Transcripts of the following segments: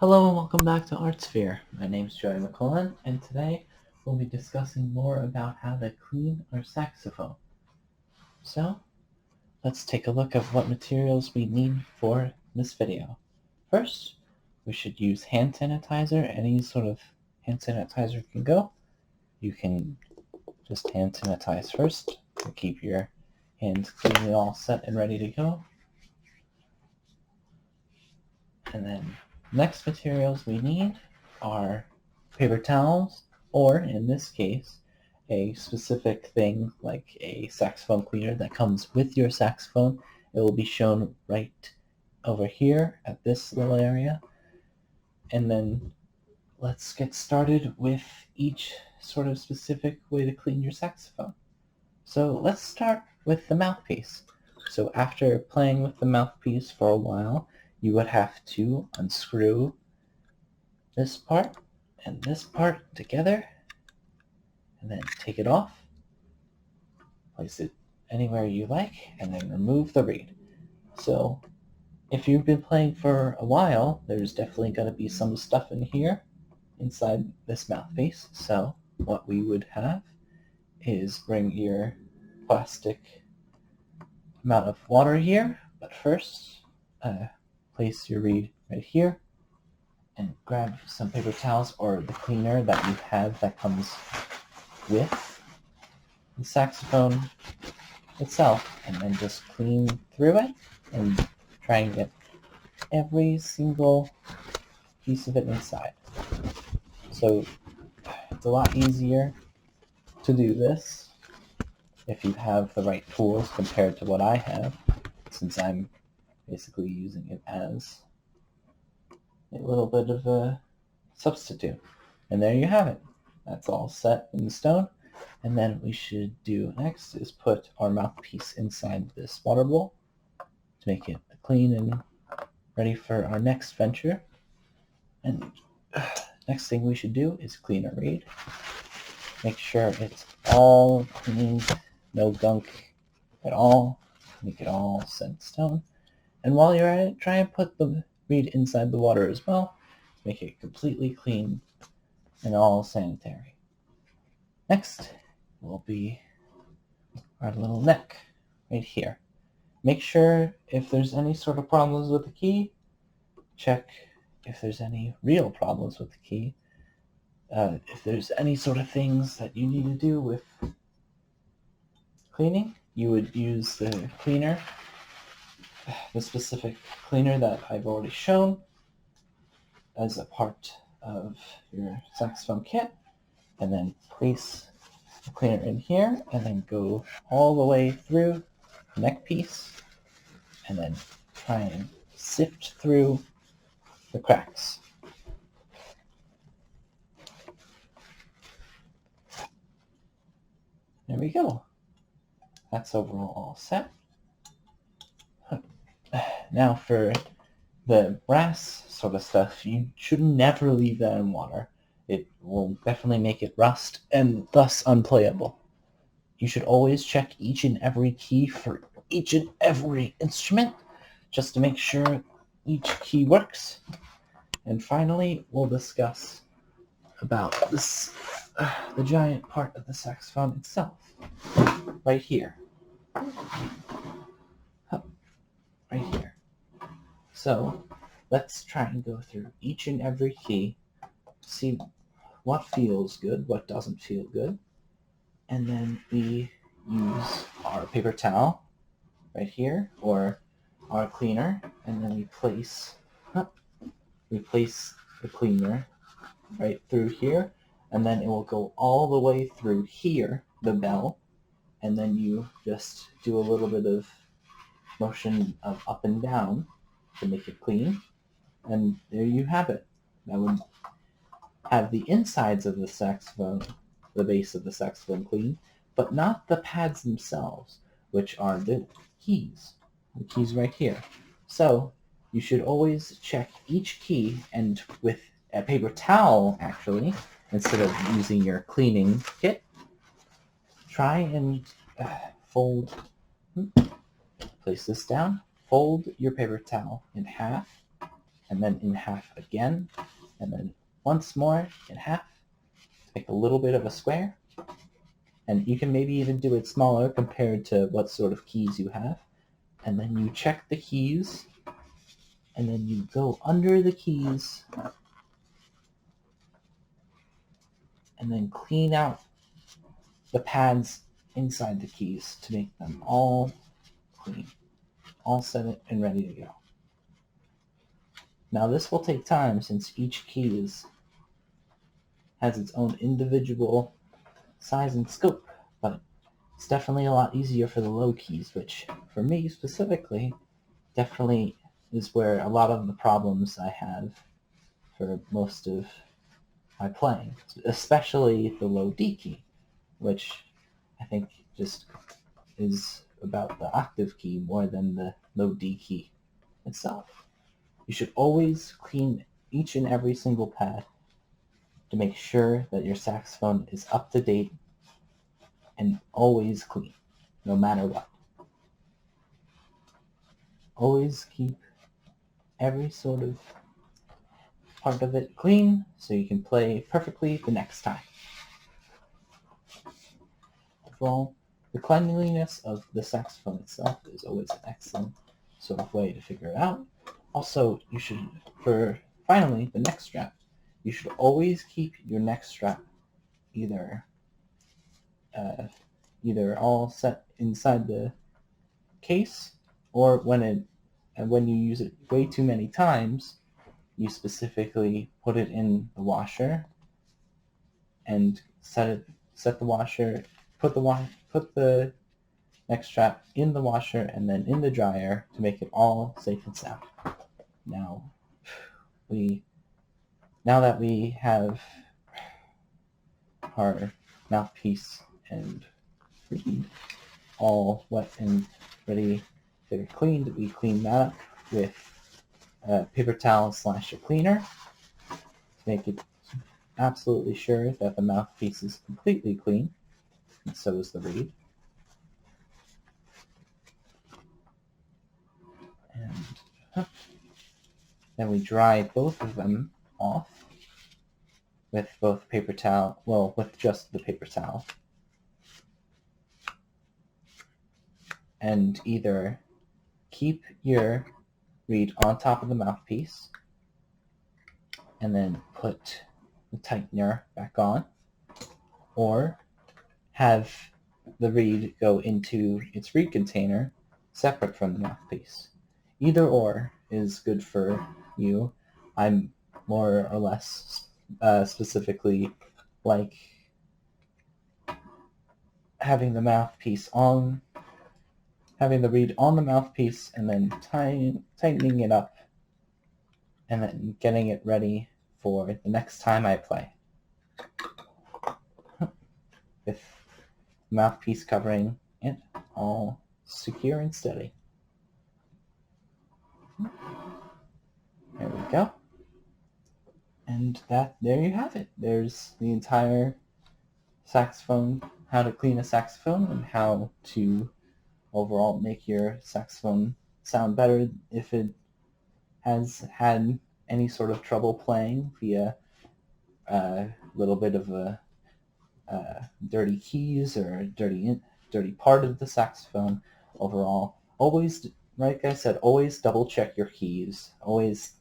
Hello and welcome back to ArtSphere. My name's Joey McQuillan, and today we'll be discussing more about how to clean our saxophone. So, let's take a look at what materials we need for this video. First, we should use hand sanitizer. Any sort of hand sanitizer can go. You can just hand sanitize first to keep your hands cleanly all set and ready to go. And then next materials we need are paper towels, or in this case, a specific thing like a saxophone cleaner that comes with your saxophone. It will be shown right over here at this little area. And then let's get started with each sort of specific way to clean your saxophone. So let's start with the mouthpiece. So after playing with the mouthpiece for a while, you would have to unscrew this part and this part together, and then take it off, place it anywhere you like, and then remove the reed. So if you've been playing for a while, there's definitely going to be some stuff in here inside this mouthpiece. So what we would have is bring your plastic amount of water here, but first place your reed right here and grab some paper towels or the cleaner that you have that comes with the saxophone itself, and then just clean through it and try and get every single piece of it inside. So it's a lot easier to do this if you have the right tools compared to what I have, since I'm basically using it as a little bit of a substitute. And there you have it. That's all set in stone. And then what we should do next is put our mouthpiece inside this water bowl to make it clean and ready for our next venture. And next thing we should do is clean our reed. Make sure it's all clean, no gunk at all. Make it all set in stone. And while you're at it, try and put the reed inside the water as well to make it completely clean and all sanitary. Next will be our little neck right here. Make sure if there's any sort of problems with the key, check if there's any real problems with the key. If there's any sort of things that you need to do with cleaning, you would use the cleaner, the specific cleaner that I've already shown as a part of your saxophone kit, and then place the cleaner in here, and then go all the way through the neck piece, and then try and sift through the cracks. There we go. That's overall all set. Now for the brass sort of stuff, you should never leave that in water. It will definitely make it rust and thus unplayable. You should always check each and every key for each and every instrument just to make sure each key works. And finally, we'll discuss about this, the giant part of the saxophone itself, right here. Right here. So let's try and go through each and every key, see what feels good, what doesn't feel good, and then we use our paper towel right here, or our cleaner, and then we place the cleaner right through here, and then it will go all the way through here, the bell, and then you just do a little bit of motion of up and down to make it clean, and there you have it. That would have the insides of the saxophone, the base of the saxophone clean, but not the pads themselves, which are the keys right here. So you should always check each key, and with a paper towel, actually, instead of using your cleaning kit, try and place this down, fold your paper towel in half, and then in half again, and then once more in half to make a little bit of a square. And you can maybe even do it smaller compared to what sort of keys you have. And then you check the keys, and then you go under the keys, and then clean out the pads inside the keys to make them all clean, all set and ready to go. Now this will take time since each key has its own individual size and scope, but it's definitely a lot easier for the low keys, which for me specifically definitely is where a lot of the problems I have for most of my playing, especially the low D key, which I think just is about the octave key more than the low D key itself. You should always clean each and every single pad to make sure that your saxophone is up to date and always clean, no matter what. Always keep every sort of part of it clean so you can play perfectly the next time. Overall, the cleanliness of the saxophone itself is always an excellent sort of way to figure it out. Also, you should, finally, the neck strap. You should always keep your neck strap either all set inside the case, or when you use it way too many times, you specifically put it in the washer and put the neck strap in the washer and then in the dryer to make it all safe and sound. Now that we have our mouthpiece and reed all wet and ready to get cleaned, we clean that up with a paper towel / a cleaner to make it absolutely sure that the mouthpiece is completely clean, and so is the reed. And then we dry both of them off with with just the paper towel. And either keep your reed on top of the mouthpiece and then put the tightener back on, or have the reed go into its reed container separate from the mouthpiece. Either or is good for you. I'm more or less specifically like having the reed on the mouthpiece and then tightening it up and then getting it ready for the next time I play, with the mouthpiece covering it all secure and steady. There we go. And there you have it. There's the entire saxophone, how to clean a saxophone and how to overall make your saxophone sound better if it has had any sort of trouble playing via a little bit of dirty keys or dirty part of the saxophone. Overall, always, like I said, always double check your keys. Always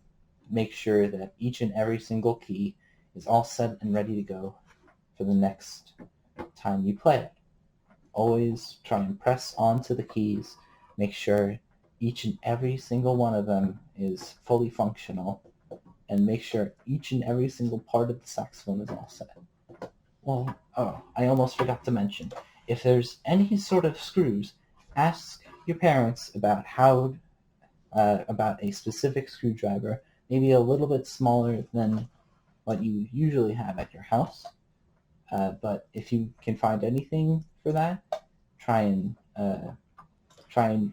make sure that each and every single key is all set and ready to go for the next time you play it. Always try and press onto the keys. Make sure each and every single one of them is fully functional, and make sure each and every single part of the saxophone is all set. Well, I almost forgot to mention, if there's any sort of screws, ask your parents about about a specific screwdriver, maybe a little bit smaller than what you usually have at your house. But if you can find anything for that, try and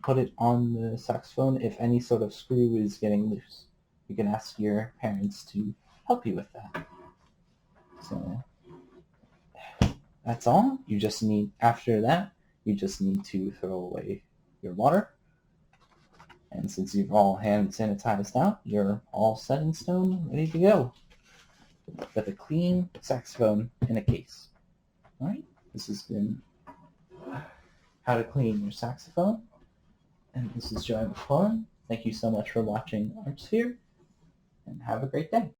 put it on the saxophone. If any sort of screw is getting loose, you can ask your parents to help you with that. So that's all. After that, you just need to throw away your water And since you've all hand sanitized out, you're all set in stone, ready to go with a clean saxophone in a case. All right, this has been how to clean your saxophone. And this is Joey McQuillan. Thank you so much for watching ArtSphere, and have a great day.